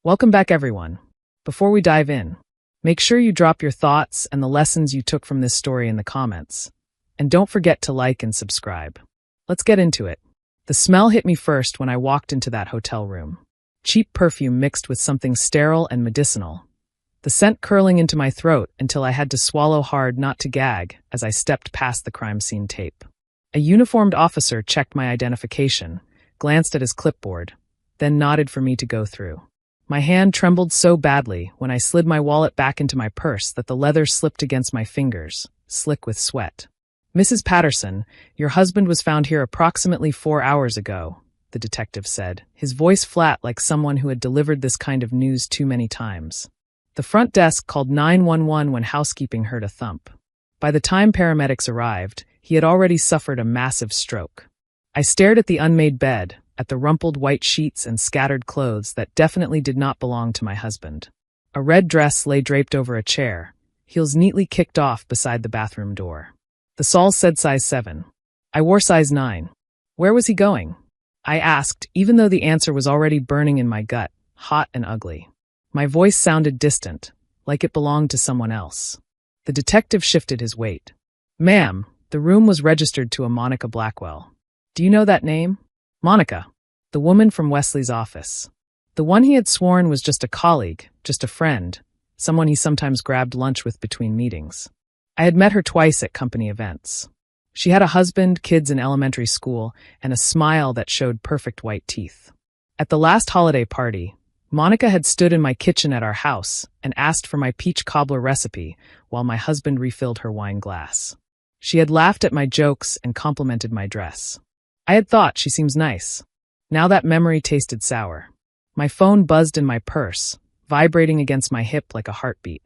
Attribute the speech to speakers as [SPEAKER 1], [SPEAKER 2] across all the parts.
[SPEAKER 1] Welcome back, everyone. Before we dive in, make sure you drop your thoughts and the lessons you took from this story in the comments. And don't forget to like and subscribe. Let's get into it. The smell hit me first when I walked into that hotel room. Cheap perfume mixed with something sterile and medicinal. The scent curling into my throat until I had to swallow hard not to gag as I stepped past the crime scene tape. A uniformed officer checked my identification, glanced at his clipboard, then nodded for me to go through. My hand trembled so badly when I slid my wallet back into my purse that the leather slipped against my fingers, slick with sweat. "Mrs. Patterson, your husband was found here approximately 4 hours ago," the detective said, his voice flat like someone who had delivered this kind of news too many times. The front desk called 911 when housekeeping heard a thump. By the time paramedics arrived, he had already suffered a massive stroke. I stared at the unmade bed, at the rumpled white sheets and scattered clothes that definitely did not belong to my husband. A red dress lay draped over a chair, heels neatly kicked off beside the bathroom door. The Saul said size 7. I wore size 9. Where was he going? I asked, even though the answer was already burning in my gut, hot and ugly. My voice sounded distant, like it belonged to someone else. The detective shifted his weight. "Ma'am, the room was registered to a Monica Blackwell. Do you know that name?" Monica, the woman from Wesley's office. The one he had sworn was just a colleague, just a friend, someone he sometimes grabbed lunch with between meetings. I had met her twice at company events. She had a husband, kids in elementary school, and a smile that showed perfect white teeth. At the last holiday party, Monica had stood in my kitchen at our house and asked for my peach cobbler recipe while my husband refilled her wine glass. She had laughed at my jokes and complimented my dress. I had thought she seems nice. Now that memory tasted sour. My phone buzzed in my purse, vibrating against my hip like a heartbeat.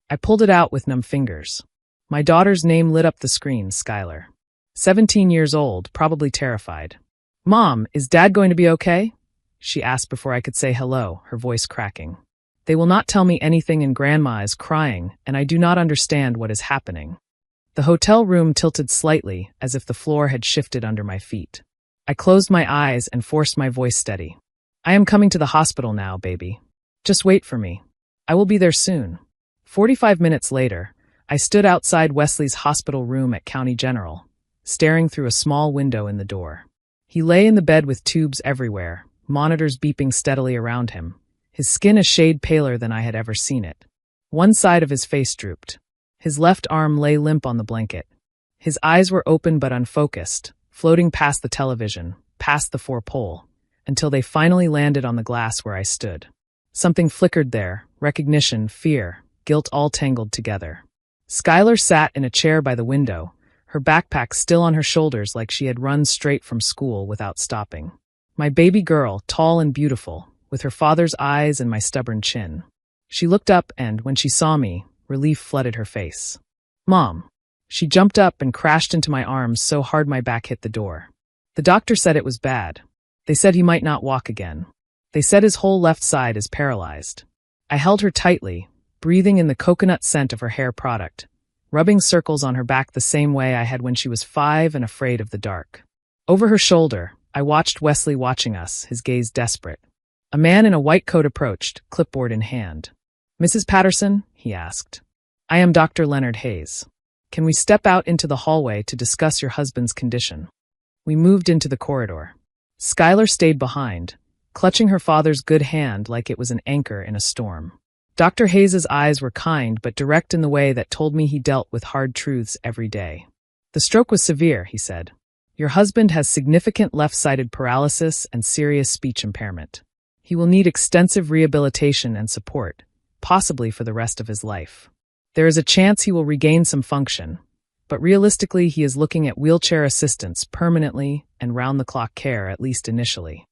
[SPEAKER 1] I pulled it out with numb fingers. My daughter's name lit up the screen, Skylar. 17 years old, probably terrified. "Mom, is Dad going to be okay?" she asked before I could say hello, her voice cracking. "They will not tell me anything and Grandma is crying, and I do not understand what is happening." The hotel room tilted slightly, as if the floor had shifted under my feet. I closed my eyes and forced my voice steady. "I am coming to the hospital now, baby. Just wait for me. I will be there soon." 45 minutes later, I stood outside Wesley's hospital room at County General, staring through a small window in the door. He lay in the bed with tubes everywhere, monitors beeping steadily around him, his skin a shade paler than I had ever seen it. One side of his face drooped. His left arm lay limp on the blanket. His eyes were open but unfocused, floating past the television, past the four-pole, until they finally landed on the glass where I stood. Something flickered there, recognition, fear, guilt all tangled together. Skylar sat in a chair by the window, her backpack still on her shoulders like she had run straight from school without stopping. My baby girl, tall and beautiful, with her father's eyes and my stubborn chin. She looked up and, when she saw me, relief flooded her face. "Mom." She jumped up and crashed into my arms so hard my back hit the door. "The doctor said it was bad. They said he might not walk again. They said his whole left side is paralyzed." I held her tightly, breathing in the coconut scent of her hair product, rubbing circles on her back the same way I had when she was 5 and afraid of the dark. Over her shoulder, I watched Wesley watching us, his gaze desperate. A man in a white coat approached, clipboard in hand. "Mrs. Patterson?" he asked. "I am Dr. Leonard Hayes. Can we step out into the hallway to discuss your husband's condition?" We moved into the corridor. Skylar stayed behind, clutching her father's good hand like it was an anchor in a storm. Dr. Hayes's eyes were kind but direct in the way that told me he dealt with hard truths every day. "The stroke was severe," he said. "Your husband has significant left-sided paralysis and serious speech impairment. He will need extensive rehabilitation and support, possibly for the rest of his life. There is a chance he will regain some function, but realistically he is looking at wheelchair assistance permanently and round-the-clock care at least initially."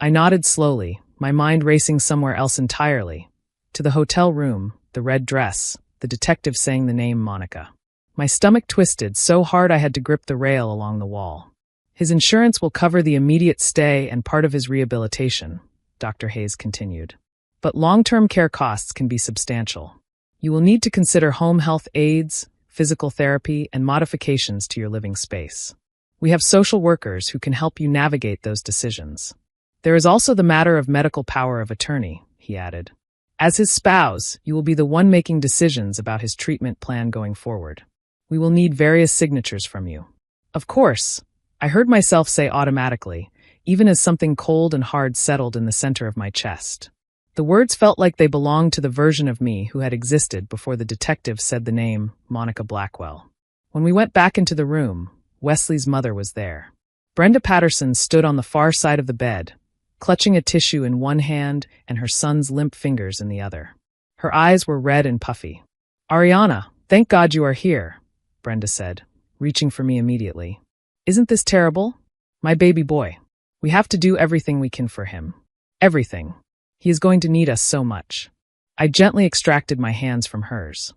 [SPEAKER 1] I nodded slowly, my mind racing somewhere else entirely. To the hotel room, the red dress, the detective saying the name Monica. My stomach twisted so hard I had to grip the rail along the wall. "His insurance will cover the immediate stay and part of his rehabilitation," Dr. Hayes continued. "But long-term care costs can be substantial. You will need to consider home health aides, physical therapy, and modifications to your living space. We have social workers who can help you navigate those decisions. There is also the matter of medical power of attorney," he added. As his spouse, you will be the one making decisions about his treatment plan going forward. We will need various signatures from you. Of course, I heard myself say automatically, even as something cold and hard settled in the center of my chest. The words felt like they belonged to the version of me who had existed before the detective said the name Monica Blackwell. When we went back into the room, Wesley's mother was there. Brenda Patterson stood on the far side of the bed, clutching a tissue in one hand and her son's limp fingers in the other. Her eyes were red and puffy. Ariana, thank God you are here, Brenda said, reaching for me immediately. Isn't this terrible? My baby boy. We have to do everything we can for him. Everything. He is going to need us so much. I gently extracted my hands from hers.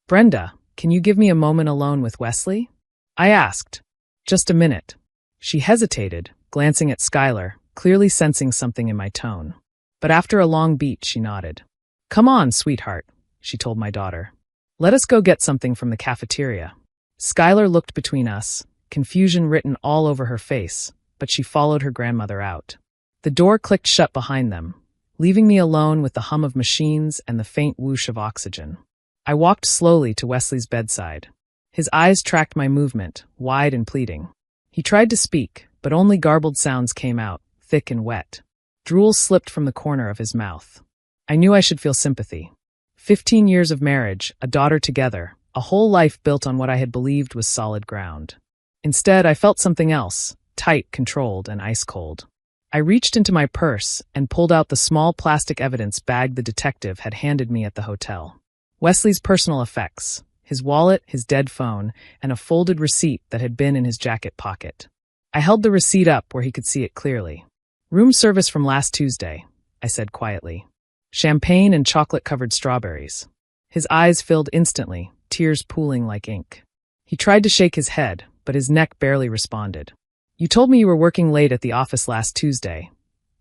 [SPEAKER 1] Brenda, can you give me a moment alone with Wesley? I asked. Just a minute. She hesitated, glancing at Skylar, clearly sensing something in my tone. But after a long beat, she nodded. Come on, sweetheart, she told my daughter. Let us go get something from the cafeteria. Skylar looked between us, confusion written all over her face, but she followed her grandmother out. The door clicked shut behind them, leaving me alone with the hum of machines and the faint whoosh of oxygen. I walked slowly to Wesley's bedside. His eyes tracked my movement, wide and pleading. He tried to speak, but only garbled sounds came out, thick and wet. Drool slipped from the corner of his mouth. I knew I should feel sympathy. 15 years of marriage, a daughter together, a whole life built on what I had believed was solid ground. Instead, I felt something else, tight, controlled, and ice-cold. I reached into my purse and pulled out the small plastic evidence bag the detective had handed me at the hotel. Wesley's personal effects, his wallet, his dead phone, and a folded receipt that had been in his jacket pocket. I held the receipt up where he could see it clearly. Room service from last Tuesday, I said quietly. Champagne and chocolate-covered strawberries. His eyes filled instantly, tears pooling like ink. He tried to shake his head, but his neck barely responded. You told me you were working late at the office last Tuesday.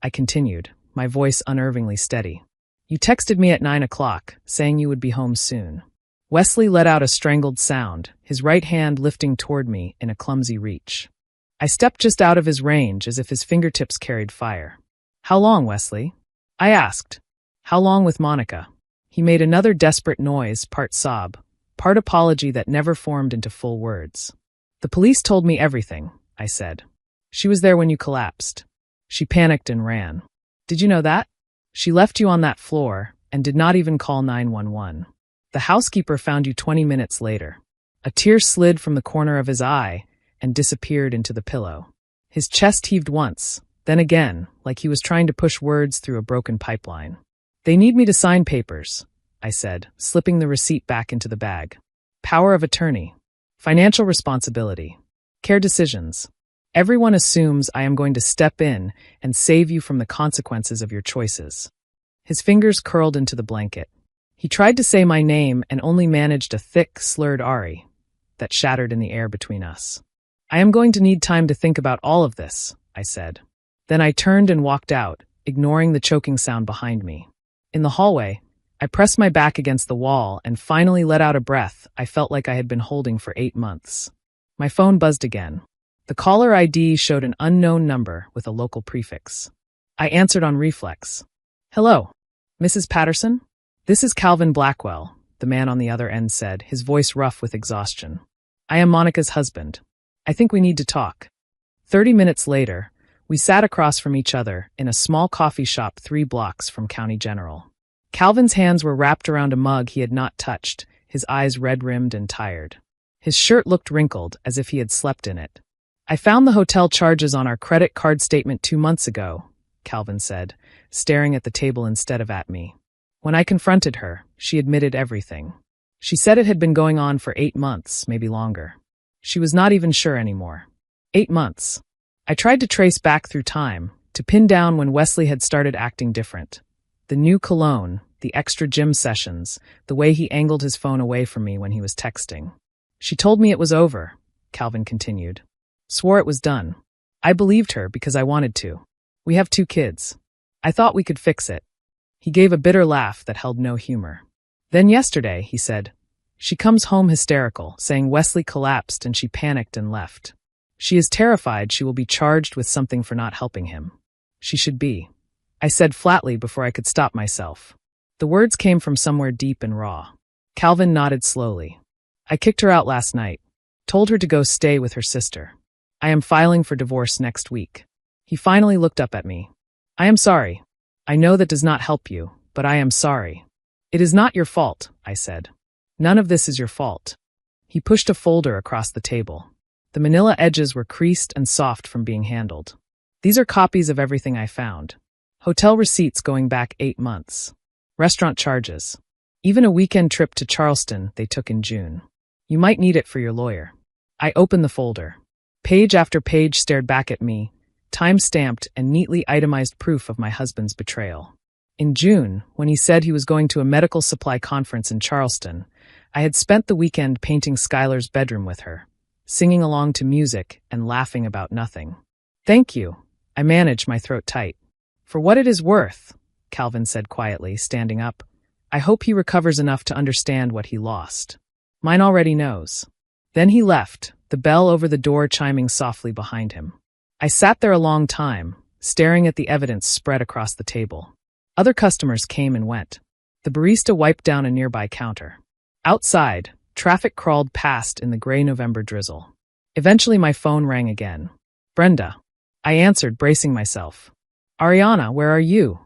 [SPEAKER 1] I continued, my voice unnervingly steady. You texted me at 9 o'clock, saying you would be home soon. Wesley let out a strangled sound, his right hand lifting toward me in a clumsy reach. I stepped just out of his range as if his fingertips carried fire. How long, Wesley? I asked. How long with Monica? He made another desperate noise, part sob, part apology that never formed into full words. The police told me everything, I said. She was there when you collapsed. She panicked and ran. Did you know that? She left you on that floor and did not even call 911. The housekeeper found you 20 minutes later. A tear slid from the corner of his eye and disappeared into the pillow. His chest heaved once, then again, like he was trying to push words through a broken pipeline. They need me to sign papers, I said, slipping the receipt back into the bag. Power of attorney. Financial responsibility. Care decisions. Everyone assumes I am going to step in and save you from the consequences of your choices. His fingers curled into the blanket. He tried to say my name and only managed a thick, slurred Ari that shattered in the air between us. I am going to need time to think about all of this, I said. Then I turned and walked out, ignoring the choking sound behind me. In the hallway, I pressed my back against the wall and finally let out a breath I felt like I had been holding for 8 months. My phone buzzed again. The caller ID showed an unknown number with a local prefix. I answered on reflex. Hello, Mrs. Patterson? This is Calvin Blackwell, the man on the other end said, his voice rough with exhaustion. I am Monica's husband. I think we need to talk. 30 minutes later, we sat across from each other in a small coffee shop 3 blocks from County General. Calvin's hands were wrapped around a mug he had not touched, his eyes red-rimmed and tired. His shirt looked wrinkled, as if he had slept in it. I found the hotel charges on our credit card statement 2 months ago, Calvin said, staring at the table instead of at me. When I confronted her, she admitted everything. She said it had been going on for 8 months, maybe longer. She was not even sure anymore. 8 months. I tried to trace back through time, to pin down when Wesley had started acting different. The new cologne, the extra gym sessions, the way he angled his phone away from me when he was texting. She told me it was over, Calvin continued. Swore it was done. I believed her because I wanted to. We have 2 kids. I thought we could fix it. He gave a bitter laugh that held no humor. Then yesterday, he said, she comes home hysterical, saying Wesley collapsed and she panicked and left. She is terrified she will be charged with something for not helping him. She should be. I said flatly before I could stop myself. The words came from somewhere deep and raw. Calvin nodded slowly. I kicked her out last night. Told her to go stay with her sister. I am filing for divorce next week. He finally looked up at me. I am sorry. I know that does not help you, but I am sorry. It is not your fault, I said. None of this is your fault. He pushed a folder across the table. The manila edges were creased and soft from being handled. These are copies of everything I found. Hotel receipts going back 8 months. Restaurant charges. Even a weekend trip to Charleston they took in June. You might need it for your lawyer. I opened the folder. Page after page stared back at me, time-stamped and neatly itemized proof of my husband's betrayal. In June, when he said he was going to a medical supply conference in Charleston, I had spent the weekend painting Skylar's bedroom with her, singing along to music and laughing about nothing. Thank you. I managed my throat tight. For what it is worth, Calvin said quietly, standing up. I hope he recovers enough to understand what he lost. Mine already knows. Then he left, the bell over the door chiming softly behind him. I sat there a long time, staring at the evidence spread across the table. Other customers came and went. The barista wiped down a nearby counter. Outside, traffic crawled past in the gray November drizzle. Eventually my phone rang again. Brenda. I answered, bracing myself. Ariana, where are you?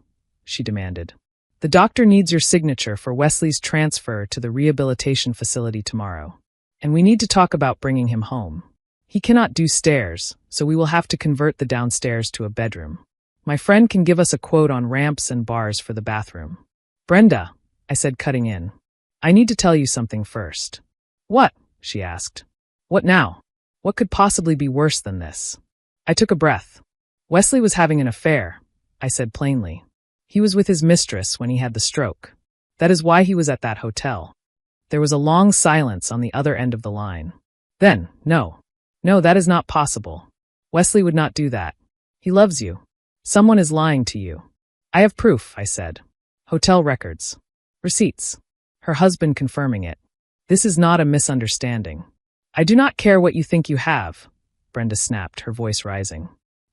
[SPEAKER 1] She demanded. The doctor needs your signature for Wesley's transfer to the rehabilitation facility tomorrow. And we need to talk about bringing him home. He cannot do stairs, so we will have to convert the downstairs to a bedroom. My friend can give us a quote on ramps and bars for the bathroom. Brenda, I said, cutting in. I need to tell you something first. What? She asked. What now? What could possibly be worse than this? I took a breath. Wesley was having an affair, I said plainly. He was with his mistress when he had the stroke. That is why he was at that hotel. There was a long silence on the other end of the line. Then, no, that is not possible. Wesley would not do that. He loves you. Someone is lying to you. I have proof, I said. Hotel records. Receipts. Her husband confirming it. This is not a misunderstanding. I do not care what you think you have, Brenda snapped, her voice rising.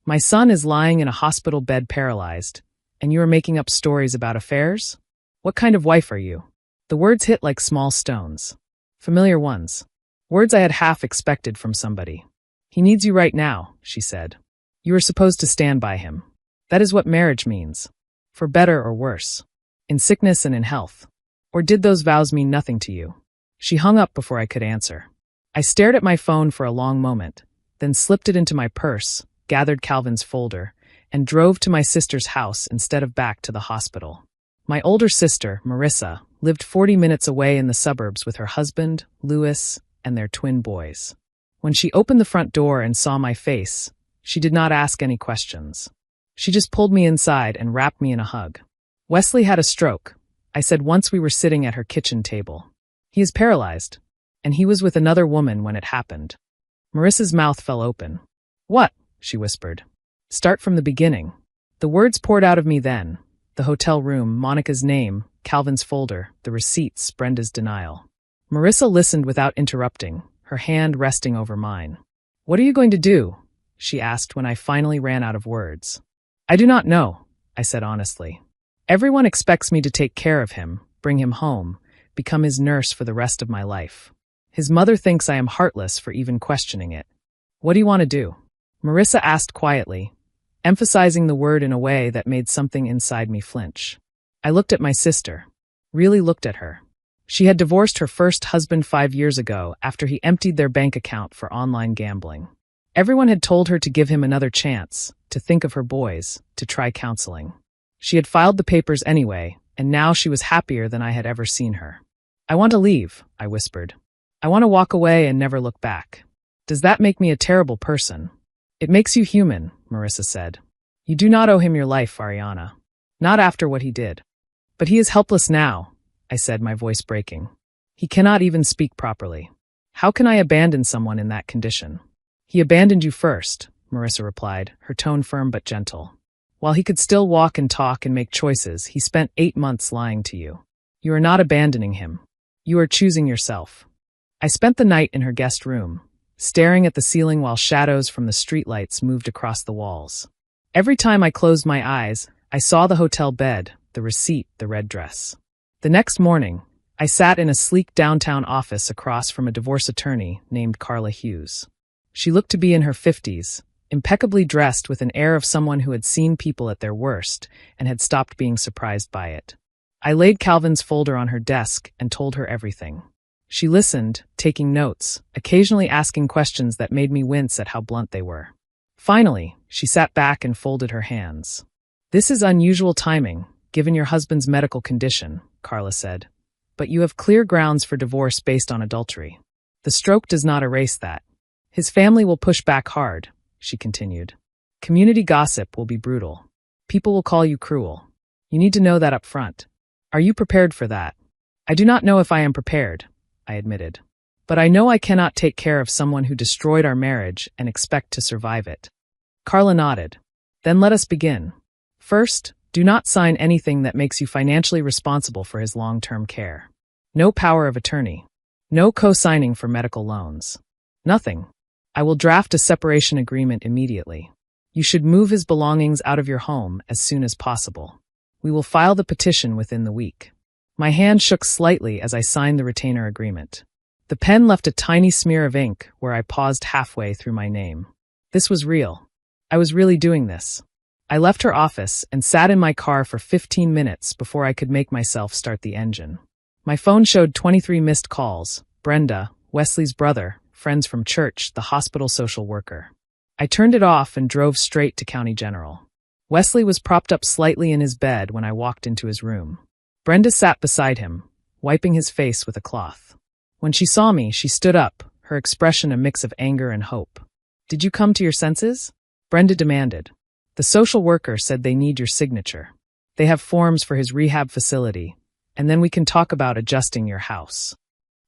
[SPEAKER 1] My son is lying in a hospital bed paralyzed, and you are making up stories about affairs? What kind of wife are you? The words hit like small stones. Familiar ones. Words I had half expected from somebody. He needs you right now, she said. You are supposed to stand by him. That is what marriage means. For better or worse. In sickness and in health. Or did those vows mean nothing to you? She hung up before I could answer. I stared at my phone for a long moment, then slipped it into my purse, gathered Calvin's folder, and drove to my sister's house instead of back to the hospital. My older sister, Marissa, lived 40 minutes away in the suburbs with her husband, Louis, and their twin boys. When she opened the front door and saw my face, she did not ask any questions. She just pulled me inside and wrapped me in a hug. Wesley had a stroke, I said once we were sitting at her kitchen table. He is paralyzed, and he was with another woman when it happened. Marissa's mouth fell open. What? She whispered. Start from the beginning. The words poured out of me then. The hotel room, Monica's name, Calvin's folder, the receipts, Brenda's denial. Marissa listened without interrupting, her hand resting over mine. What are you going to do? She asked when I finally ran out of words. I do not know, I said honestly. Everyone expects me to take care of him, bring him home, become his nurse for the rest of my life. His mother thinks I am heartless for even questioning it. What do you want to do? Marissa asked quietly, emphasizing the word in a way that made something inside me flinch. I looked at my sister, really looked at her. She had divorced her first husband 5 years ago after he emptied their bank account for online gambling. Everyone had told her to give him another chance, to think of her boys, to try counseling. She had filed the papers anyway, and now she was happier than I had ever seen her. I want to leave, I whispered. I want to walk away and never look back. Does that make me a terrible person? It makes you human, Marissa said. You do not owe him your life, Ariana. Not after what he did. But he is helpless now, I said, my voice breaking. He cannot even speak properly. How can I abandon someone in that condition? He abandoned you first, Marissa replied, her tone firm but gentle. While he could still walk and talk and make choices, he spent 8 months lying to you. You are not abandoning him. You are choosing yourself. I spent the night in her guest room, staring at the ceiling while shadows from the streetlights moved across the walls. Every time I closed my eyes, I saw the hotel bed, the receipt, the red dress. The next morning, I sat in a sleek downtown office across from a divorce attorney named Carla Hughes. She looked to be in her 50s, impeccably dressed with an air of someone who had seen people at their worst and had stopped being surprised by it. I laid Calvin's folder on her desk and told her everything. She listened, taking notes, occasionally asking questions that made me wince at how blunt they were. Finally, she sat back and folded her hands. "This is unusual timing, given your husband's medical condition," Carla said. "But you have clear grounds for divorce based on adultery. The stroke does not erase that. His family will push back hard," she continued. "Community gossip will be brutal. People will call you cruel. You need to know that up front. Are you prepared for that?" "I do not know if I am prepared," I admitted. "But I know I cannot take care of someone who destroyed our marriage and expect to survive it." Carla nodded. "Then let us begin. First, do not sign anything that makes you financially responsible for his long-term care. No power of attorney. No co-signing for medical loans. Nothing. I will draft a separation agreement immediately. You should move his belongings out of your home as soon as possible. We will file the petition within the week." My hand shook slightly as I signed the retainer agreement. The pen left a tiny smear of ink where I paused halfway through my name. This was real. I was really doing this. I left her office and sat in my car for 15 minutes before I could make myself start the engine. My phone showed 23 missed calls: Brenda, Wesley's brother, friends from church, the hospital social worker. I turned it off and drove straight to County General. Wesley was propped up slightly in his bed when I walked into his room. Brenda sat beside him, wiping his face with a cloth. When she saw me, she stood up, her expression a mix of anger and hope. "Did you come to your senses?" Brenda demanded. "The social worker said they need your signature. They have forms for his rehab facility, and then we can talk about adjusting your house."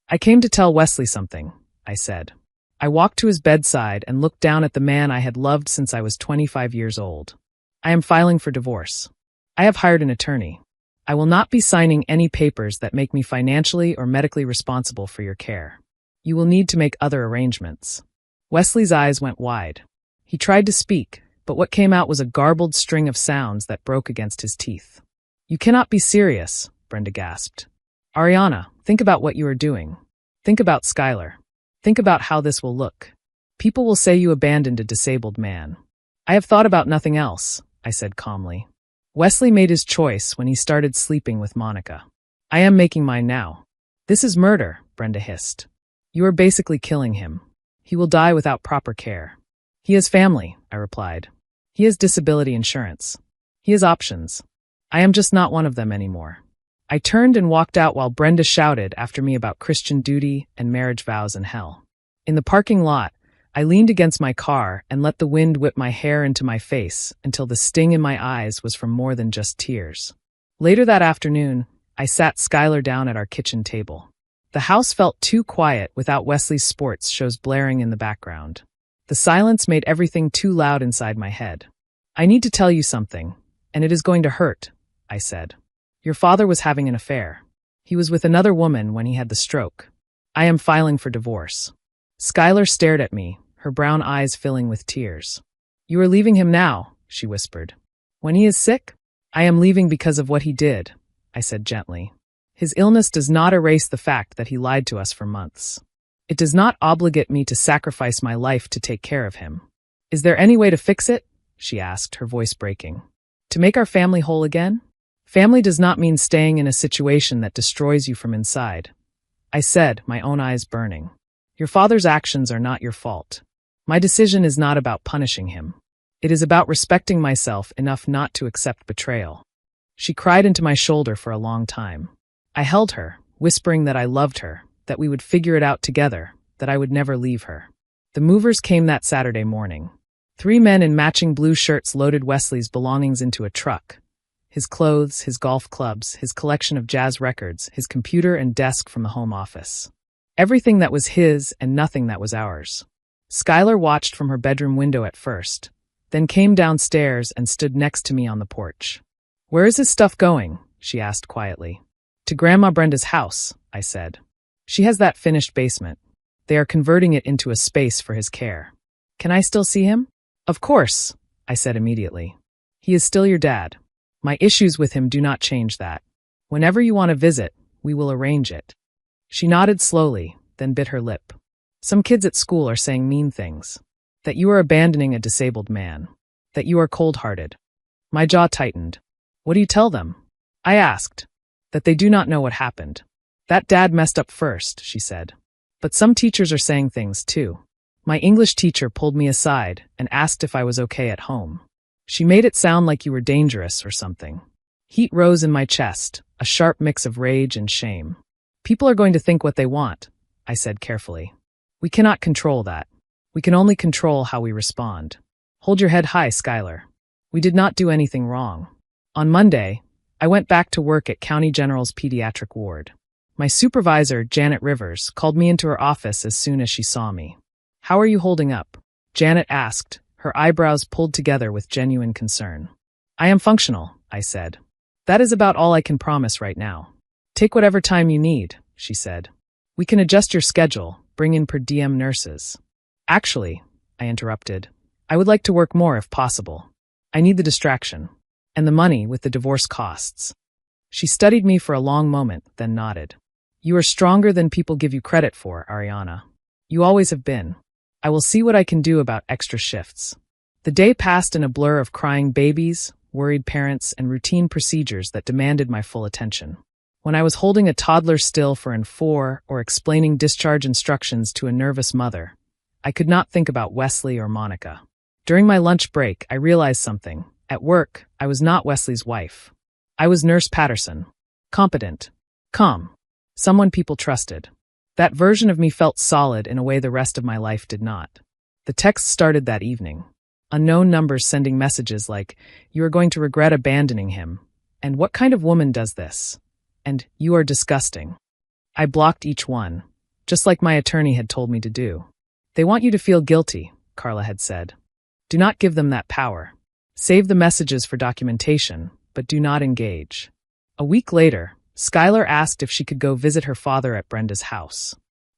[SPEAKER 1] "I came to tell Wesley something," I said. I walked to his bedside and looked down at the man I had loved since I was 25 years old. "I am filing for divorce. I have hired an attorney. I will not be signing any papers that make me financially or medically responsible for your care. You will need to make other arrangements." Wesley's eyes went wide. He tried to speak, but what came out was a garbled string of sounds that broke against his teeth. "You cannot be serious," Brenda gasped. "Ariana, think about what you are doing. Think about Skylar. Think about how this will look. People will say you abandoned a disabled man." "I have thought about nothing else," I said calmly. "Wesley made his choice when he started sleeping with Monica. I am making mine now." "This is murder," Brenda hissed. "You are basically killing him. He will die without proper care." "He has family," I replied. "He has disability insurance. He has options. I am just not one of them anymore." I turned and walked out while Brenda shouted after me about Christian duty and marriage vows in hell. In the parking lot, I leaned against my car and let the wind whip my hair into my face until the sting in my eyes was from more than just tears. Later that afternoon, I sat Skylar down at our kitchen table. The house felt too quiet without Wesley's sports shows blaring in the background. The silence made everything too loud inside my head. "I need to tell you something, and it is going to hurt," I said. "Your father was having an affair. He was with another woman when he had the stroke. I am filing for divorce." Skylar stared at me, her brown eyes filling with tears. "You are leaving him now," she whispered. "When he is sick?" "I am leaving because of what he did," I said gently. "His illness does not erase the fact that he lied to us for months. It does not obligate me to sacrifice my life to take care of him." "Is there any way to fix it?" she asked, her voice breaking. "To make our family whole again?" "Family does not mean staying in a situation that destroys you from inside," I said, my own eyes burning. "Your father's actions are not your fault. My decision is not about punishing him. It is about respecting myself enough not to accept betrayal." She cried into my shoulder for a long time. I held her, whispering that I loved her, that we would figure it out together, that I would never leave her. The movers came that Saturday morning. 3 men in matching blue shirts loaded Wesley's belongings into a truck. His clothes, his golf clubs, his collection of jazz records, his computer and desk from the home office. Everything that was his and nothing that was ours. Skylar watched from her bedroom window at first, then came downstairs and stood next to me on the porch. "Where is his stuff going?" she asked quietly. "To Grandma Brenda's house," I said. "She has that finished basement. They are converting it into a space for his care." "Can I still see him?" "Of course," I said immediately. "He is still your dad." My issues with him do not change that. Whenever you want to visit, we will arrange it. She nodded slowly, then bit her lip. Some kids at school are saying mean things. That you are abandoning a disabled man. That you are cold-hearted. My jaw tightened. What do you tell them? I asked. That they do not know what happened. That dad messed up first, she said. But some teachers are saying things too. My English teacher pulled me aside and asked if I was okay at home. She made it sound like you were dangerous or something. Heat rose in my chest, a sharp mix of rage and shame. People are going to think what they want, I said carefully. We cannot control that. We can only control how we respond. Hold your head high, Skylar. We did not do anything wrong. On Monday, I went back to work at County General's pediatric ward. My supervisor, Janet Rivers, called me into her office as soon as she saw me. How are you holding up? Janet asked, her eyebrows pulled together with genuine concern. I am functional, I said. That is about all I can promise right now. Take whatever time you need, she said. We can adjust your schedule, bring in per diem nurses. Actually, I interrupted, I would like to work more if possible. I need the distraction. And the money with the divorce costs. She studied me for a long moment, then nodded. You are stronger than people give you credit for, Ariana. You always have been. I will see what I can do about extra shifts. The day passed in a blur of crying babies, worried parents, and routine procedures that demanded my full attention. When I was holding a toddler still for an 4 or explaining discharge instructions to a nervous mother, I could not think about Wesley or Monica. During my lunch break, I realized something. At work, I was not Wesley's wife. I was Nurse Patterson. Competent. Calm. Someone people trusted. That version of me felt solid in a way the rest of my life did not. The text started that evening. Unknown numbers sending messages like, you are going to regret abandoning him, and what kind of woman does this? And you are disgusting. I blocked each one, just like my attorney had told me to do. They want you to feel guilty, Carla had said. Do not give them that power. Save the messages for documentation, but do not engage. A week later, Skylar asked if she could go visit her father at Brenda's house.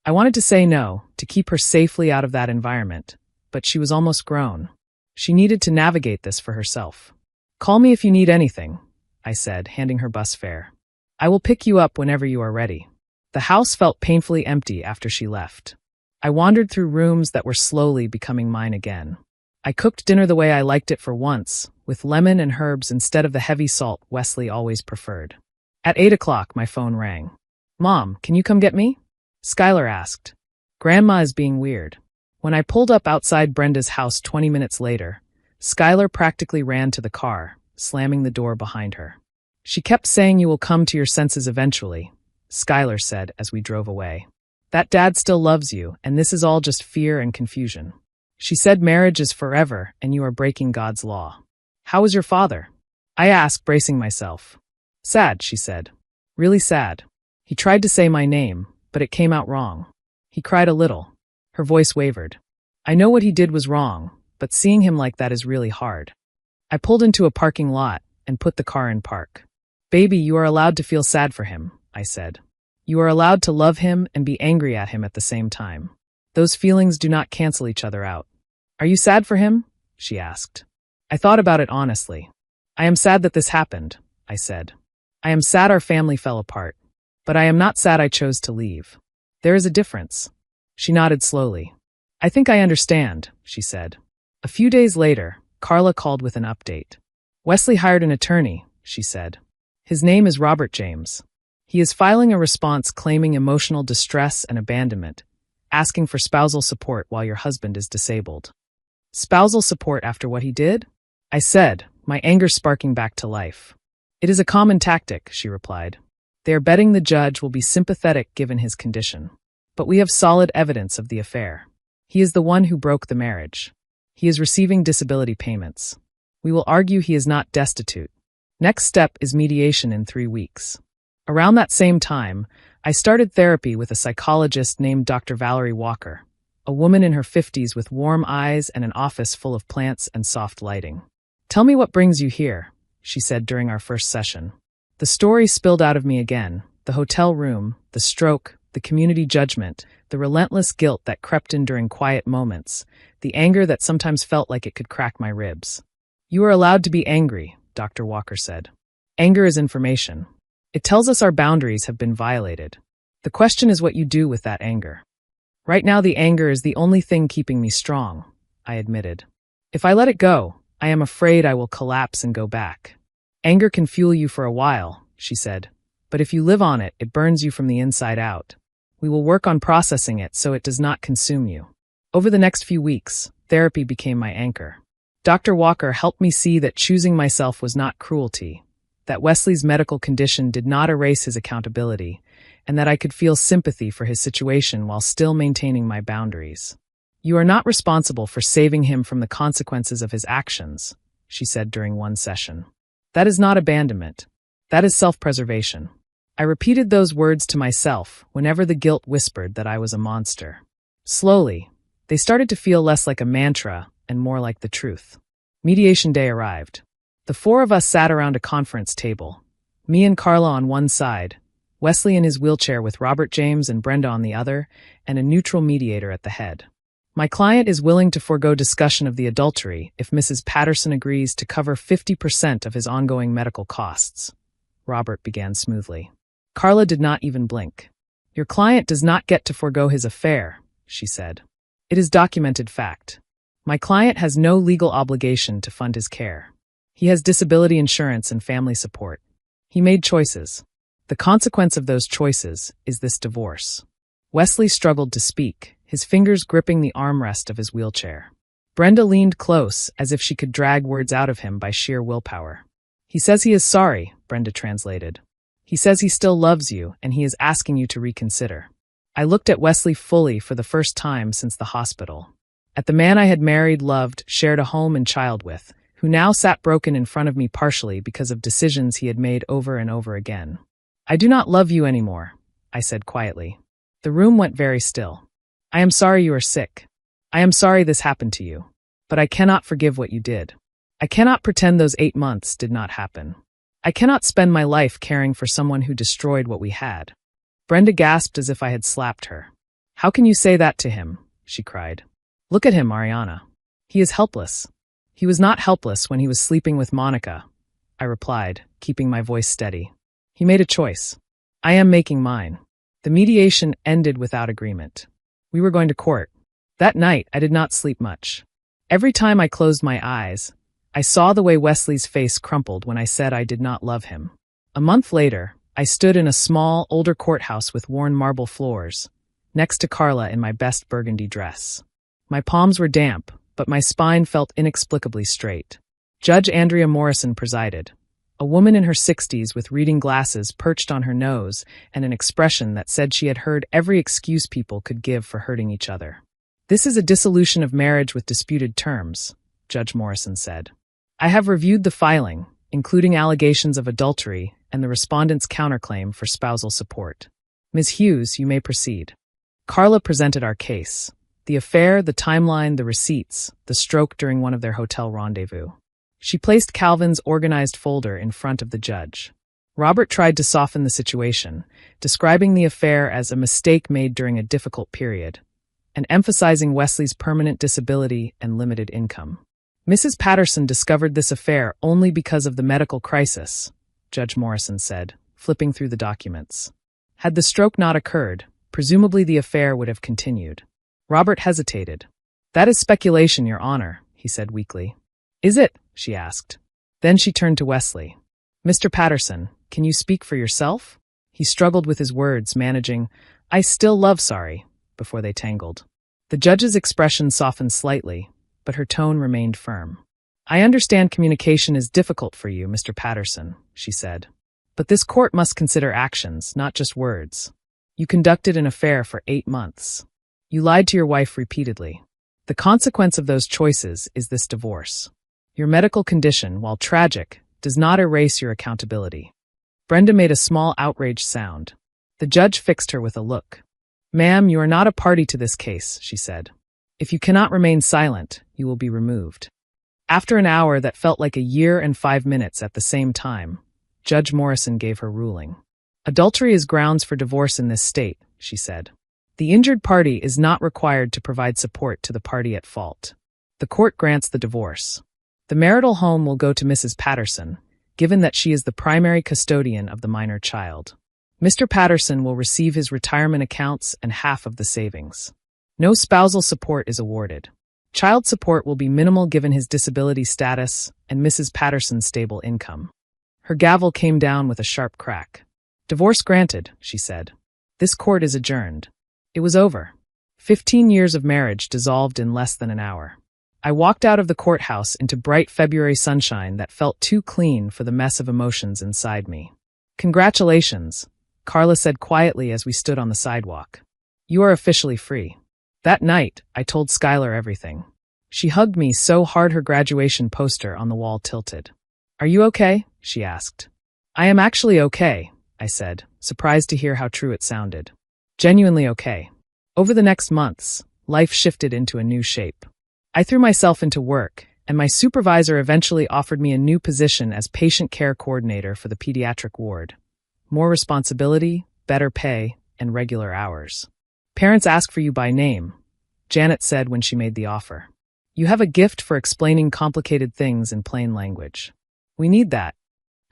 [SPEAKER 1] I wanted to say no, to keep her safely out of that environment, but she was almost grown. She needed to navigate this for herself. Call me if you need anything, I said, handing her bus fare. I will pick you up whenever you are ready. The house felt painfully empty after she left. I wandered through rooms that were slowly becoming mine again. I cooked dinner the way I liked it for once, with lemon and herbs instead of the heavy salt Wesley always preferred. At 8 o'clock, my phone rang. Mom, can you come get me? Skylar asked. Grandma is being weird. When I pulled up outside Brenda's house 20 minutes later, Skylar practically ran to the car, slamming the door behind her. She kept saying you will come to your senses eventually, Skylar said as we drove away. That dad still loves you, and this is all just fear and confusion. She said marriage is forever and you are breaking God's law. How is your father? I asked, bracing myself. Sad, she said. Really sad. He tried to say my name, but it came out wrong. He cried a little. Her voice wavered. I know what he did was wrong, but seeing him like that is really hard. I pulled into a parking lot and put the car in park. Baby, you are allowed to feel sad for him, I said. You are allowed to love him and be angry at him at the same time. Those feelings do not cancel each other out. Are you sad for him? She asked. I thought about it honestly. I am sad that this happened, I said. I am sad our family fell apart. But I am not sad I chose to leave. There is a difference. She nodded slowly. I think I understand, she said. A few days later, Carla called with an update. Wesley hired an attorney, she said. His name is Robert James. He is filing a response claiming emotional distress and abandonment, asking for spousal support while your husband is disabled. Spousal support after what he did? I said, my anger sparking back to life. It is a common tactic, she replied. They are betting the judge will be sympathetic given his condition. But we have solid evidence of the affair. He is the one who broke the marriage. He is receiving disability payments. We will argue he is not destitute. Next step is mediation in 3 weeks. Around that same time, I started therapy with a psychologist named Dr. Valerie Walker, a woman in her 50s with warm eyes and an office full of plants and soft lighting. Tell me what brings you here, she said during our first session. The story spilled out of me again, the hotel room, the stroke, the community judgment, the relentless guilt that crept in during quiet moments, the anger that sometimes felt like it could crack my ribs. You are allowed to be angry, Dr. Walker said. Anger is information. It tells us our boundaries have been violated. The question is what you do with that anger. Right now, the anger is the only thing keeping me strong, I admitted. If I let it go, I am afraid I will collapse and go back. Anger can fuel you for a while, she said, but if you live on it, it burns you from the inside out. We will work on processing it so it does not consume you. Over the next few weeks, therapy became my anchor. Dr. Walker helped me see that choosing myself was not cruelty, that Wesley's medical condition did not erase his accountability, and that I could feel sympathy for his situation while still maintaining my boundaries. You are not responsible for saving him from the consequences of his actions, she said during one session. That is not abandonment. That is self-preservation. I repeated those words to myself whenever the guilt whispered that I was a monster. Slowly, they started to feel less like a mantra and more like the truth. Mediation day arrived. The four of us sat around a conference table. Me and Carla on one side, Wesley in his wheelchair with Robert James and Brenda on the other, and a neutral mediator at the head. My client is willing to forego discussion of the adultery if Mrs. Patterson agrees to cover 50% of his ongoing medical costs. Robert began smoothly. Carla did not even blink. Your client does not get to forego his affair, she said. It is documented fact. My client has no legal obligation to fund his care. He has disability insurance and family support. He made choices. The consequence of those choices is this divorce. Wesley struggled to speak, his fingers gripping the armrest of his wheelchair. Brenda leaned close, as if she could drag words out of him by sheer willpower. He says he is sorry, Brenda translated. He says he still loves you, and he is asking you to reconsider. I looked at Wesley fully for the first time since the hospital. At the man I had married, loved, shared a home and child with, who now sat broken in front of me partially because of decisions he had made over and over again. I do not love you anymore, I said quietly. The room went very still. I am sorry you are sick. I am sorry this happened to you. But I cannot forgive what you did. I cannot pretend those 8 months did not happen. I cannot spend my life caring for someone who destroyed what we had. Brenda gasped as if I had slapped her. How can you say that to him? She cried. Look at him, Ariana. He is helpless. He was not helpless when he was sleeping with Monica, I replied, keeping my voice steady. He made a choice. I am making mine. The mediation ended without agreement. We were going to court. That night, I did not sleep much. Every time I closed my eyes, I saw the way Wesley's face crumpled when I said I did not love him. A month later, I stood in a small, older courthouse with worn marble floors, next to Carla in my best burgundy dress. My palms were damp, but my spine felt inexplicably straight. Judge Andrea Morrison presided, a woman in her 60s with reading glasses perched on her nose and an expression that said she had heard every excuse people could give for hurting each other. This is a dissolution of marriage with disputed terms, Judge Morrison said. I have reviewed the filing, including allegations of adultery and the respondent's counterclaim for spousal support. Ms. Hughes, you may proceed. Carla presented our case. The affair, the timeline, the receipts, the stroke during one of their hotel rendezvous. She placed Calvin's organized folder in front of the judge. Robert tried to soften the situation, describing the affair as a mistake made during a difficult period, and emphasizing Wesley's permanent disability and limited income. Mrs. Patterson discovered this affair only because of the medical crisis, Judge Morrison said, flipping through the documents. Had the stroke not occurred, presumably the affair would have continued. Robert hesitated. That is speculation, Your Honor, he said weakly. Is it? She asked. Then she turned to Wesley. Mr. Patterson, can you speak for yourself? He struggled with his words, managing, I still love sorry, before they tangled. The judge's expression softened slightly, but her tone remained firm. I understand communication is difficult for you, Mr. Patterson, she said. But this court must consider actions, not just words. You conducted an affair for 8 months. You lied to your wife repeatedly. The consequence of those choices is this divorce. Your medical condition, while tragic, does not erase your accountability. Brenda made a small outraged sound. The judge fixed her with a look. Ma'am, you are not a party to this case, she said. If you cannot remain silent, you will be removed. After an hour that felt like a year and 5 minutes at the same time, Judge Morrison gave her ruling. Adultery is grounds for divorce in this state, she said. The injured party is not required to provide support to the party at fault. The court grants the divorce. The marital home will go to Mrs. Patterson, given that she is the primary custodian of the minor child. Mr. Patterson will receive his retirement accounts and half of the savings. No spousal support is awarded. Child support will be minimal given his disability status and Mrs. Patterson's stable income. Her gavel came down with a sharp crack. Divorce granted, she said. This court is adjourned. It was over. 15 years of marriage dissolved in less than an hour. I walked out of the courthouse into bright February sunshine that felt too clean for the mess of emotions inside me. Congratulations, Carla said quietly as we stood on the sidewalk. You are officially free. That night, I told Skylar everything. She hugged me so hard her graduation poster on the wall tilted. Are you okay? She asked. I am actually okay, I said, surprised to hear how true it sounded. Genuinely okay. Over the next months, life shifted into a new shape. I threw myself into work, and my supervisor eventually offered me a new position as patient care coordinator for the pediatric ward. More responsibility, better pay, and regular hours. Parents ask for you by name, Janet said when she made the offer. You have a gift for explaining complicated things in plain language. We need that.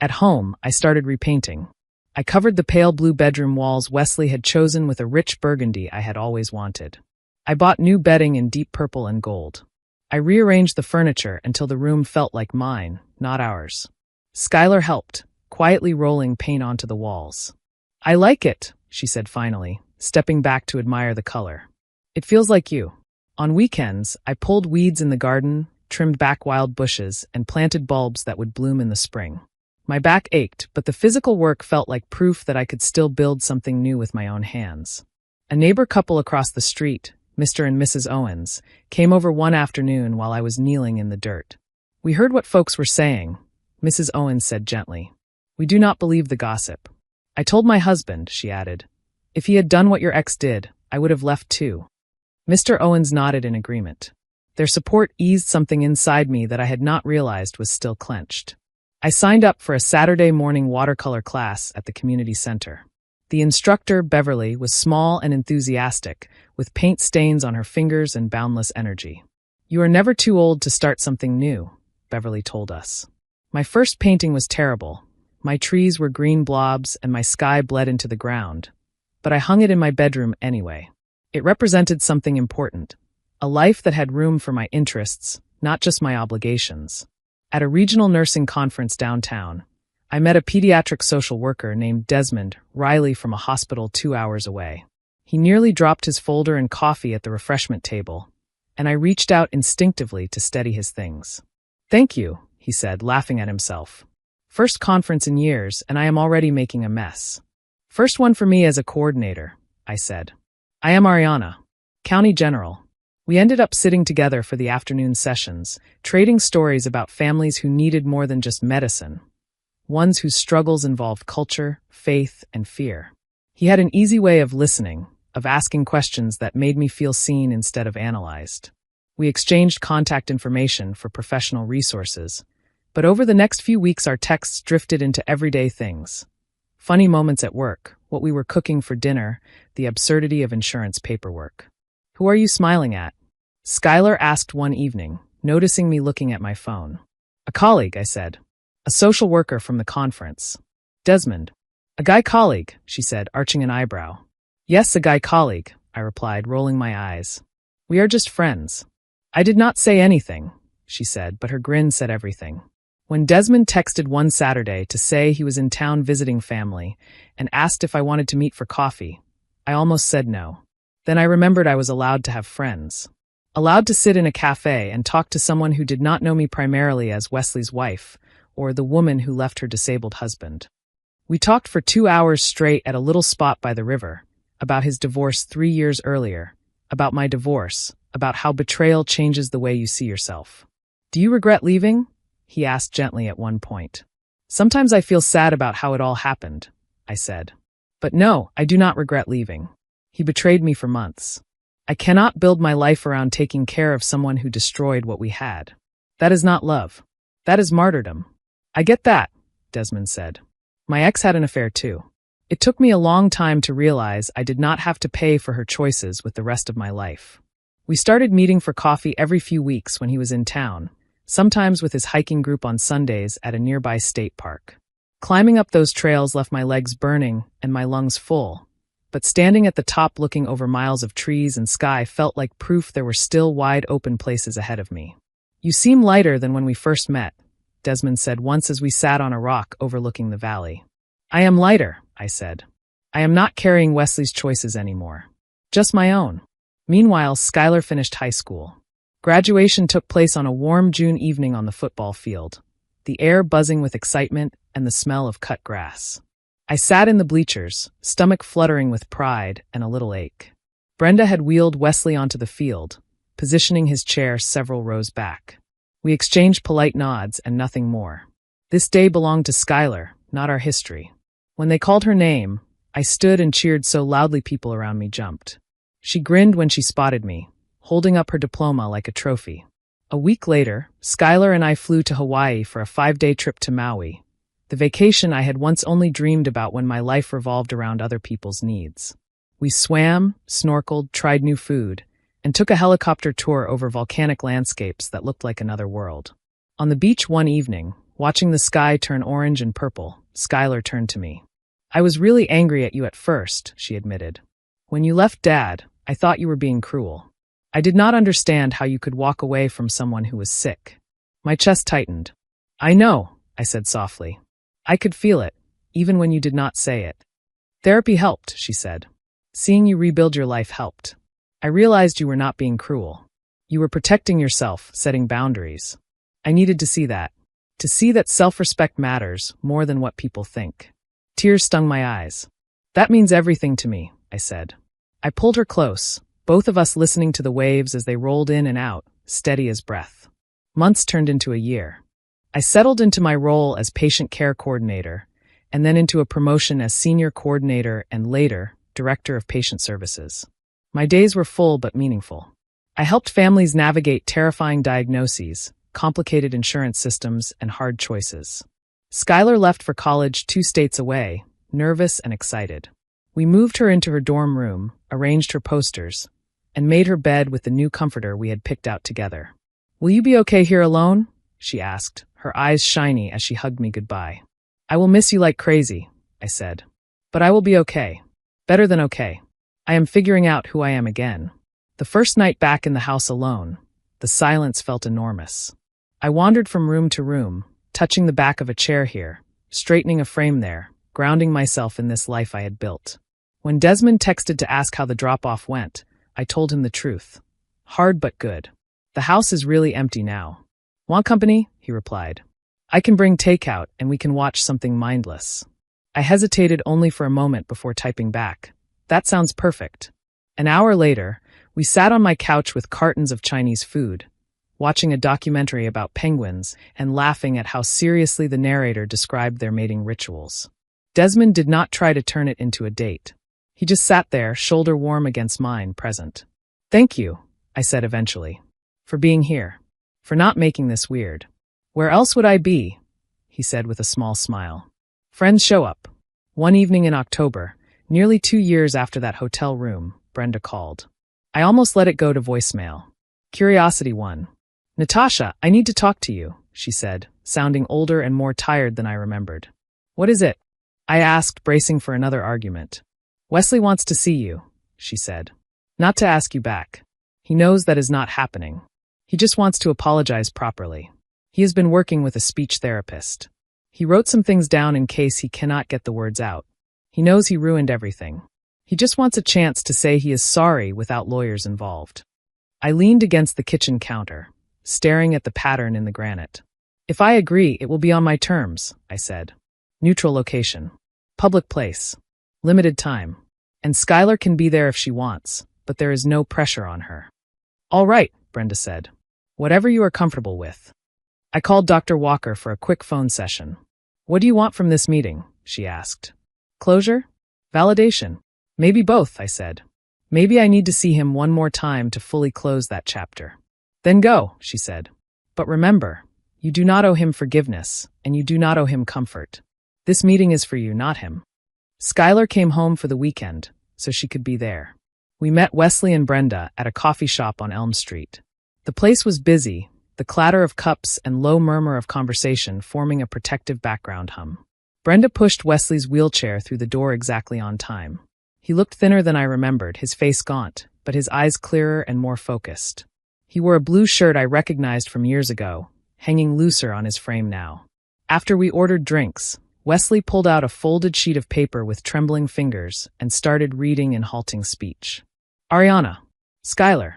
[SPEAKER 1] At home, I started repainting. I covered the pale blue bedroom walls Wesley had chosen with a rich burgundy I had always wanted. I bought new bedding in deep purple and gold. I rearranged the furniture until the room felt like mine, not ours. Skylar helped, quietly rolling paint onto the walls. I like it, she said finally, stepping back to admire the color. It feels like you. On weekends, I pulled weeds in the garden, trimmed back wild bushes, and planted bulbs that would bloom in the spring. My back ached, but the physical work felt like proof that I could still build something new with my own hands. A neighbor couple across the street, Mr. and Mrs. Owens, came over one afternoon while I was kneeling in the dirt. We heard what folks were saying, Mrs. Owens said gently. We do not believe the gossip. I told my husband, she added. If he had done what your ex did, I would have left too. Mr. Owens nodded in agreement. Their support eased something inside me that I had not realized was still clenched. I signed up for a Saturday morning watercolor class at the community center. The instructor, Beverly, was small and enthusiastic, with paint stains on her fingers and boundless energy. You are never too old to start something new, Beverly told us. My first painting was terrible. My trees were green blobs and my sky bled into the ground. But I hung it in my bedroom anyway. It represented something important, a life that had room for my interests, not just my obligations. At a regional nursing conference downtown, I met a pediatric social worker named Desmond Riley from a hospital 2 hours away. He nearly dropped his folder and coffee at the refreshment table, and I reached out instinctively to steady his things. Thank you, he said, laughing at himself. First conference in years, and I am already making a mess. First one for me as a coordinator, I said. I am Ariana, County General. We ended up sitting together for the afternoon sessions, trading stories about families who needed more than just medicine, ones whose struggles involved culture, faith, and fear. He had an easy way of listening, of asking questions that made me feel seen instead of analyzed. We exchanged contact information for professional resources, but over the next few weeks our texts drifted into everyday things. Funny moments at work, what we were cooking for dinner, the absurdity of insurance paperwork. Who are you smiling at? Skylar asked one evening, noticing me looking at my phone. A colleague, I said. A social worker from the conference. Desmond. A guy colleague, she said, arching an eyebrow. Yes, a guy colleague, I replied, rolling my eyes. We are just friends. I did not say anything, she said, but her grin said everything. When Desmond texted one Saturday to say he was in town visiting family and asked if I wanted to meet for coffee, I almost said no. Then I remembered I was allowed to have friends. Allowed to sit in a cafe and talk to someone who did not know me primarily as Wesley's wife, or the woman who left her disabled husband. We talked for 2 hours straight at a little spot by the river, about his divorce 3 years earlier, about my divorce, about how betrayal changes the way you see yourself. Do you regret leaving? He asked gently at one point. Sometimes I feel sad about how it all happened, I said. But no, I do not regret leaving. He betrayed me for months. I cannot build my life around taking care of someone who destroyed what we had. That is not love. That is martyrdom. I get that, Desmond said. My ex had an affair too. It took me a long time to realize I did not have to pay for her choices with the rest of my life. We started meeting for coffee every few weeks when he was in town, sometimes with his hiking group on Sundays at a nearby state park. Climbing up those trails left my legs burning and my lungs full, but standing at the top looking over miles of trees and sky felt like proof there were still wide open places ahead of me. "You seem lighter than when we first met," Desmond said once as we sat on a rock overlooking the valley. "I am lighter," I said. "I am not carrying Wesley's choices anymore. Just my own." Meanwhile, Skylar finished high school. Graduation took place on a warm June evening on the football field, the air buzzing with excitement and the smell of cut grass. I sat in the bleachers, stomach fluttering with pride and a little ache. Brenda had wheeled Wesley onto the field, positioning his chair several rows back. We exchanged polite nods and nothing more. This day belonged to Skylar, not our history. When they called her name, I stood and cheered so loudly people around me jumped. She grinned when she spotted me, holding up her diploma like a trophy. A week later, Skylar and I flew to Hawaii for a 5-day trip to Maui, the vacation I had once only dreamed about when my life revolved around other people's needs. We swam, snorkeled, tried new food, and took a helicopter tour over volcanic landscapes that looked like another world. On the beach one evening, watching the sky turn orange and purple, Skylar turned to me. "I was really angry at you at first," she admitted. "When you left Dad, I thought you were being cruel. I did not understand how you could walk away from someone who was sick." My chest tightened. "I know," I said softly. "I could feel it, even when you did not say it." "Therapy helped," she said. "Seeing you rebuild your life helped. I realized you were not being cruel. You were protecting yourself, setting boundaries. I needed to see that. To see that self-respect matters more than what people think." Tears stung my eyes. "That means everything to me," I said. I pulled her close, both of us listening to the waves as they rolled in and out, steady as breath. Months turned into a year. I settled into my role as patient care coordinator, and then into a promotion as senior coordinator and later, director of patient services. My days were full but meaningful. I helped families navigate terrifying diagnoses, complicated insurance systems, and hard choices. Skylar left for college 2 states away, nervous and excited. We moved her into her dorm room, arranged her posters, and made her bed with the new comforter we had picked out together. "Will you be okay here alone?" she asked, her eyes shiny as she hugged me goodbye. "I will miss you like crazy," I said. "But I will be okay. Better than okay. I am figuring out who I am again." The first night back in the house alone, the silence felt enormous. I wandered from room to room, touching the back of a chair here, straightening a frame there, grounding myself in this life I had built. When Desmond texted to ask how the drop-off went, I told him the truth. Hard but good. "The house is really empty now." "Want company?" he replied. "I can bring takeout and we can watch something mindless." I hesitated only for a moment before typing back. "That sounds perfect." An hour later, we sat on my couch with cartons of Chinese food, watching a documentary about penguins and laughing at how seriously the narrator described their mating rituals. Desmond did not try to turn it into a date. He just sat there, shoulder warm against mine, present. "Thank you," I said eventually, "for being here, for not making this weird." "Where else would I be?" he said with a small smile. Friends show up. One evening in October, nearly 2 years after that hotel room, Brenda called. I almost let it go to voicemail. Curiosity won. "Natasha, I need to talk to you," she said, sounding older and more tired than I remembered. "What is it?" I asked, bracing for another argument. "Wesley wants to see you," she said. "Not to ask you back. He knows that is not happening. He just wants to apologize properly. He has been working with a speech therapist. He wrote some things down in case he cannot get the words out. He knows he ruined everything. He just wants a chance to say he is sorry without lawyers involved." I leaned against the kitchen counter, staring at the pattern in the granite. "If I agree, it will be on my terms," I said. "Neutral location. Public place. Limited time. And Skylar can be there if she wants, but there is no pressure on her." "All right," Brenda said. "Whatever you are comfortable with." I called Dr. Walker for a quick phone session. "What do you want from this meeting?" she asked. "Closure? Validation? Maybe both," I said. "Maybe I need to see him one more time to fully close that chapter." "Then go," she said. "But remember, you do not owe him forgiveness, and you do not owe him comfort. This meeting is for you, not him." Skylar came home for the weekend, so she could be there. We met Wesley and Brenda at a coffee shop on Elm Street. The place was busy, the clatter of cups and low murmur of conversation forming a protective background hum. Brenda pushed Wesley's wheelchair through the door exactly on time. He looked thinner than I remembered, his face gaunt, but his eyes clearer and more focused. He wore a blue shirt I recognized from years ago, hanging looser on his frame now. After we ordered drinks, Wesley pulled out a folded sheet of paper with trembling fingers and started reading in halting speech. Ariana. Skylar.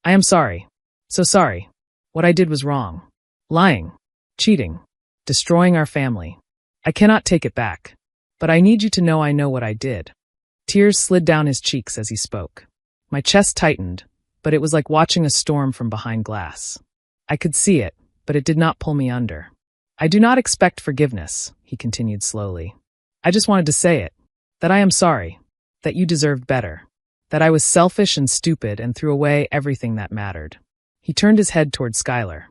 [SPEAKER 1] I am sorry. So sorry. What I did was wrong. Lying. Cheating. Destroying our family. I cannot take it back. But I need you to know I know what I did. Tears slid down his cheeks as he spoke. My chest tightened, but it was like watching a storm from behind glass. I could see it, but it did not pull me under. I do not expect forgiveness, he continued slowly. I just wanted to say it, that I am sorry, that you deserved better, that I was selfish and stupid and threw away everything that mattered. He turned his head toward Skylar.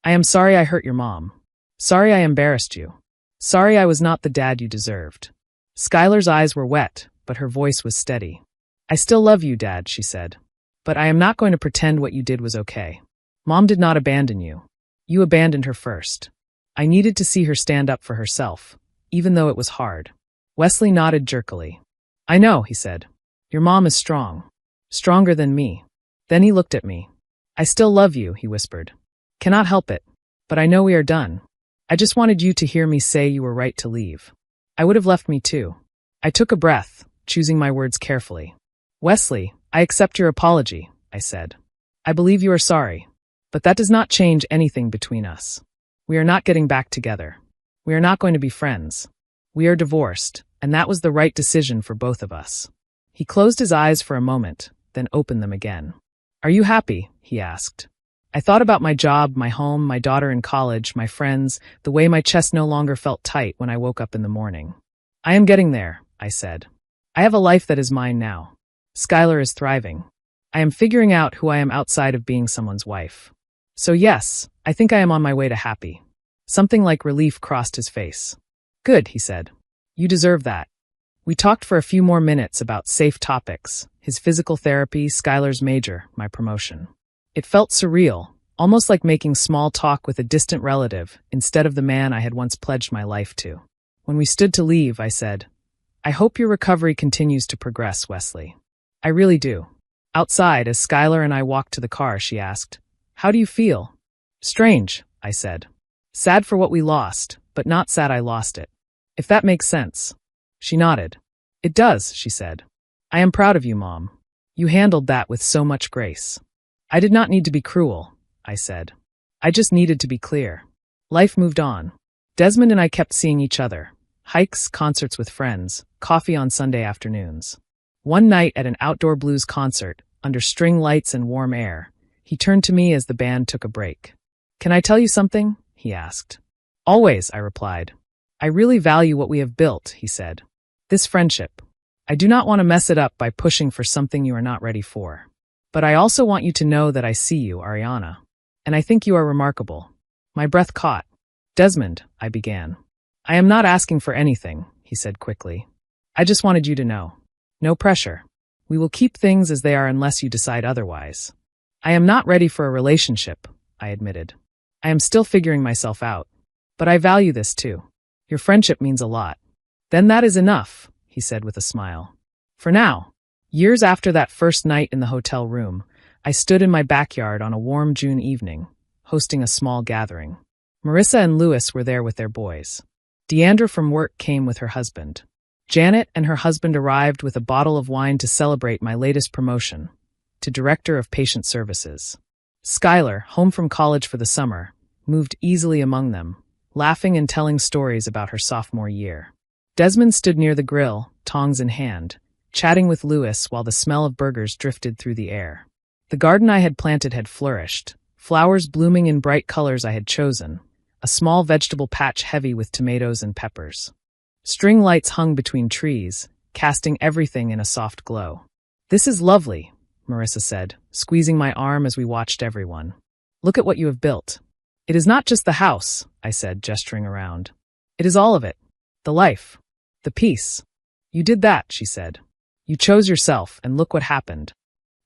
[SPEAKER 1] I am sorry I hurt your mom. Sorry I embarrassed you. Sorry I was not the dad you deserved. Skylar's eyes were wet, but her voice was steady. I still love you, Dad, she said. But I am not going to pretend what you did was okay. Mom did not abandon you. You abandoned her first. I needed to see her stand up for herself, even though it was hard. Wesley nodded jerkily. I know, he said. Your mom is strong. Stronger than me. Then he looked at me. I still love you, he whispered. Cannot help it. But I know we are done. I just wanted you to hear me say you were right to leave. I would have left me too. I took a breath, choosing my words carefully. Wesley, I accept your apology, I said. I believe you are sorry. But that does not change anything between us. We are not getting back together. We are not going to be friends. We are divorced, and that was the right decision for both of us. He closed his eyes for a moment, then opened them again. Are you happy? He asked. I thought about my job, my home, my daughter in college, my friends, the way my chest no longer felt tight when I woke up in the morning. I am getting there, I said. I have a life that is mine now. Skylar is thriving. I am figuring out who I am outside of being someone's wife. So yes, I think I am on my way to happy. Something like relief crossed his face. Good, he said. You deserve that. We talked for a few more minutes about safe topics, his physical therapy, Skylar's major, my promotion. It felt surreal, almost like making small talk with a distant relative instead of the man I had once pledged my life to. When we stood to leave, I said, I hope your recovery continues to progress, Wesley. I really do. Outside, as Skylar and I walked to the car, she asked, How do you feel? Strange, I said. Sad for what we lost, but not sad I lost it. If that makes sense. She nodded. It does, she said. I am proud of you, Mom. You handled that with so much grace. I did not need to be cruel, I said. I just needed to be clear. Life moved on. Desmond and I kept seeing each other. Hikes, concerts with friends, coffee on Sunday afternoons. One night at an outdoor blues concert, under string lights and warm air, he turned to me as the band took a break. Can I tell you something? He asked. Always, I replied. I really value what we have built, he said. This friendship. I do not want to mess it up by pushing for something you are not ready for. But I also want you to know that I see you, Ariana. And I think you are remarkable. My breath caught. Desmond, I began. I am not asking for anything, he said quickly. I just wanted you to know. No pressure. We will keep things as they are unless you decide otherwise. I am not ready for a relationship, I admitted. I am still figuring myself out. But I value this too. Your friendship means a lot. Then that is enough, he said with a smile. For now. Years after that first night in the hotel room, I stood in my backyard on a warm June evening, hosting a small gathering. Marissa and Louis were there with their boys. Deandra from work came with her husband. Janet and her husband arrived with a bottle of wine to celebrate my latest promotion, to Director of Patient Services. Skylar, home from college for the summer, moved easily among them, laughing and telling stories about her sophomore year. Desmond stood near the grill, tongs in hand, chatting with Louis while the smell of burgers drifted through the air. The garden I had planted had flourished, flowers blooming in bright colors I had chosen, a small vegetable patch heavy with tomatoes and peppers. String lights hung between trees, casting everything in a soft glow. This is lovely, Marissa said, squeezing my arm as we watched everyone. Look at what you have built. It is not just the house, I said, gesturing around. It is all of it. The life. The peace. You did that, she said. You chose yourself, and look what happened.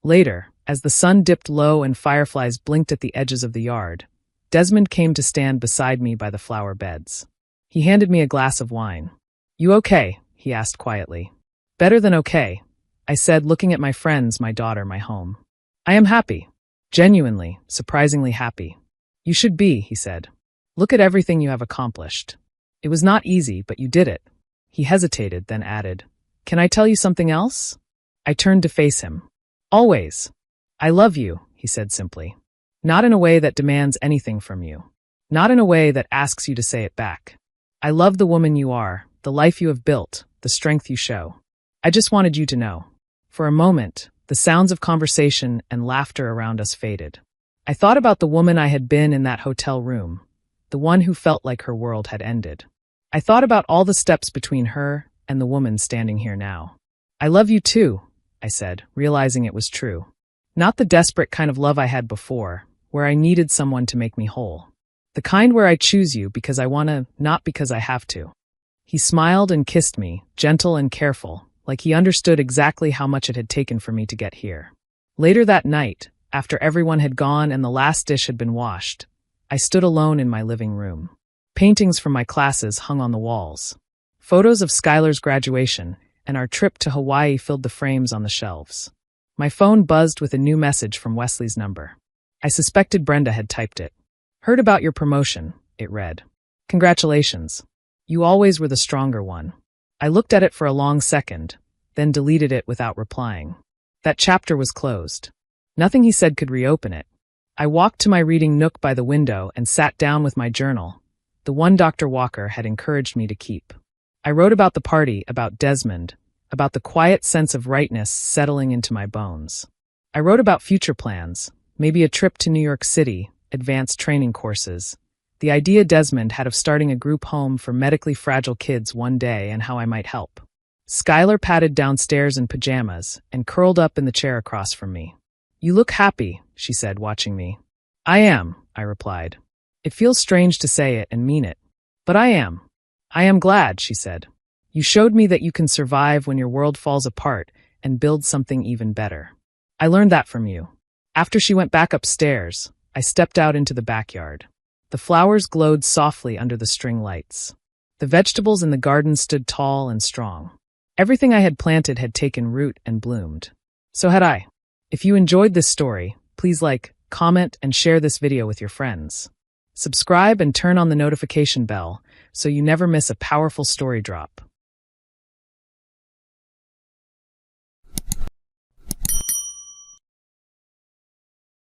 [SPEAKER 1] Later, as the sun dipped low and fireflies blinked at the edges of the yard, Desmond came to stand beside me by the flower beds. He handed me a glass of wine. "You okay?" he asked quietly. "Better than okay," I said, looking at my friends, my daughter, my home. "I am happy. Genuinely, surprisingly happy." "You should be," he said. "Look at everything you have accomplished. It was not easy, but you did it." He hesitated, then added, "Can I tell you something else?" I turned to face him. "Always. I love you," he said simply. "Not in a way that demands anything from you. Not in a way that asks you to say it back. I love the woman you are, the life you have built, the strength you show. I just wanted you to know." For a moment, the sounds of conversation and laughter around us faded. I thought about the woman I had been in that hotel room, the one who felt like her world had ended. I thought about all the steps between her and the woman standing here now. "I love you too," I said, realizing it was true. Not the desperate kind of love I had before, where I needed someone to make me whole. The kind where I choose you because I want to, not because I have to. He smiled and kissed me, gentle and careful, like he understood exactly how much it had taken for me to get here. Later that night, after everyone had gone and the last dish had been washed, I stood alone in my living room. Paintings from my classes hung on the walls. Photos of Skylar's graduation and our trip to Hawaii filled the frames on the shelves. My phone buzzed with a new message from Wesley's number. I suspected Brenda had typed it. "Heard about your promotion," it read. "Congratulations. You always were the stronger one." I looked at it for a long second, then deleted it without replying. That chapter was closed. Nothing he said could reopen it. I walked to my reading nook by the window and sat down with my journal, the one Dr. Walker had encouraged me to keep. I wrote about the party, about Desmond, about the quiet sense of rightness settling into my bones. I wrote about future plans, maybe a trip to New York City, advanced training courses, the idea Desmond had of starting a group home for medically fragile kids one day and how I might help. Skylar patted downstairs in pajamas and curled up in the chair across from me. "You look happy," she said, watching me. "I am," I replied. "It feels strange to say it and mean it, but I am. I am glad," she said. "You showed me that you can survive when your world falls apart and build something even better. I learned that from you." After she went back upstairs, I stepped out into the backyard. The flowers glowed softly under the string lights. The vegetables in the garden stood tall and strong. Everything I had planted had taken root and bloomed. So had I. If you enjoyed this story, please like, comment, and share this video with your friends. Subscribe and turn on the notification bell so you never miss a powerful story drop.